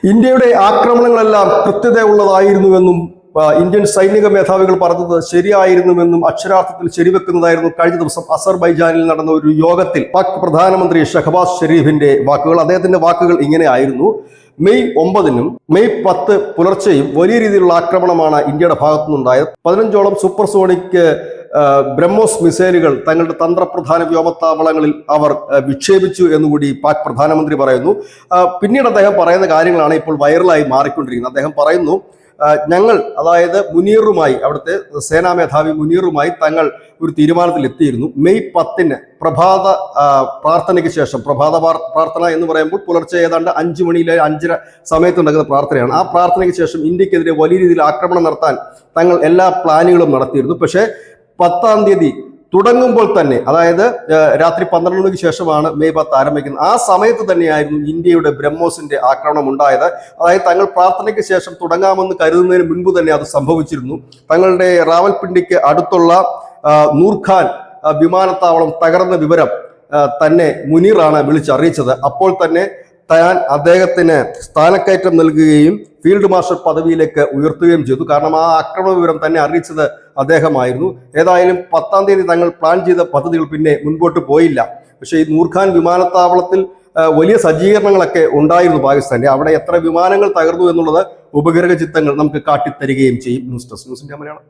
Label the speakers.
Speaker 1: ഇന്ത്യയുടെ ആക്രമണങ്ങളെല്ലാം കൃത്യതയുള്ളതായിരുന്നുവെന്നും ഇന്ത്യൻ സൈനിക മേധാവികൾ പറഞ്ഞത് ശരിയായിരുന്നുവെന്നും അക്ഷരാർത്ഥത്തിൽ ശരിവെക്കുന്നതായിരുന്നു കഴിഞ്ഞ ദിവസം അസർബൈജാനിൽ നടന്ന ഒരു യോഗത്തിൽ പാക് പ്രധാനമന്ത്രി ഷഹബാസ് ഷെരീഫിന്റെ വാക്കുകൾ. അദ്ദേഹത്തിന്റെ വാക്കുകൾ ഇങ്ങനെയായിരുന്നു: മെയ് 9-നും മെയ് 10 പുലർച്ചെയും വലിയ രീതിയിലുള്ള ആക്രമണമാണ് ഇന്ത്യയുടെ ഭാഗത്തുനിന്നുണ്ടായത്. 15ഓളം സൂപ്പർസോണിക് ബ്രഹ്മോസ് മിസൈലുകൾ തങ്ങളുടെ തന്ത്രപ്രധാന വ്യോമത്താവളങ്ങളിൽ അവർ വിക്ഷേപിച്ചു എന്നുകൂടി പാക് പ്രധാനമന്ത്രി പറയുന്നു. പിന്നീട് അദ്ദേഹം പറയുന്ന കാര്യങ്ങളാണ് ഇപ്പോൾ വൈറലായി മാറിക്കൊണ്ടിരിക്കുന്നത്. അദ്ദേഹം പറയുന്നു, ഞങ്ങൾ, അതായത് മുനീറുമായി, അവിടുത്തെ സേനാ മേധാവി മുനീറുമായി തങ്ങൾ ഒരു തീരുമാനത്തിൽ എത്തിയിരുന്നു. മെയ് 10-ന് പ്രഭാത പ്രാർത്ഥനയ്ക്ക് ശേഷം, പ്രഭാത പ്രാർത്ഥന എന്ന് പറയുമ്പോൾ പുലർച്ചെ ഏതാണ്ട് 5 മണിയിലെ 5:30 സമയത്ത് നടക്കുന്ന പ്രാർത്ഥനയാണ്. ആ പ്രാർത്ഥനയ്ക്ക് ശേഷം ഇന്ത്യക്കെതിരെ വലിയ രീതിയിൽ ആക്രമണം നടത്താൻ തങ്ങൾ എല്ലാ പ്ലാനുകളും നടത്തിയിരുന്നു. പക്ഷേ 10-ാം തീയതി തുടങ്ങുമ്പോൾ തന്നെ, അതായത് രാത്രി 12 മണിക്ക് ശേഷമാണ് മെയ് 10 ആരംഭിക്കുന്നത്. ആ സമയത്ത് തന്നെയായിരുന്നു ഇന്ത്യയുടെ ബ്രഹ്മോസിന്റെ ആക്രമണം ഉണ്ടായത്. അതായത് തങ്ങൾ പ്രാർത്ഥനയ്ക്ക് ശേഷം തുടങ്ങാമെന്ന് കരുതുന്നതിന് മുൻപ് തന്നെ അത് സംഭവിച്ചിരുന്നു. തങ്ങളുടെ റാവൽപിണ്ടിക്ക് അടുത്തുള്ള നൂർഖാൻ വിമാനത്താവളം തകർന്ന വിവരം തന്നെ മുനീറാണ് വിളിച്ചറിയിച്ചത്. അപ്പോൾ തന്നെ താൻ അദ്ദേഹത്തിന് സ്ഥാനക്കയറ്റം നൽകുകയും ഫീൽഡ് മാർഷൽ പദവിയിലേക്ക് ഉയർത്തുകയും ചെയ്തു. കാരണം ആ ആക്രമണ വിവരം തന്നെ അറിയിച്ചത് അദ്ദേഹമായിരുന്നു. ഏതായാലും 10-ാം തീയതി തങ്ങൾ പ്ലാൻ ചെയ്ത പദ്ധതികൾ പിന്നെ മുൻപോട്ട് പോയില്ല. പക്ഷേ ഈ നൂർഖാൻ വിമാനത്താവളത്തിൽ വലിയ സജ്ജീകരണങ്ങളൊക്കെ ഉണ്ടായിരുന്നു പാകിസ്ഥാന്റെ. അവിടെ എത്ര വിമാനങ്ങൾ തകർന്നു എന്നുള്ളത് ഉപഗ്രഹ ചിത്രങ്ങൾ നമുക്ക് കാട്ടിത്തരികയും ചെയ്യും. News desk, news India Malayalam.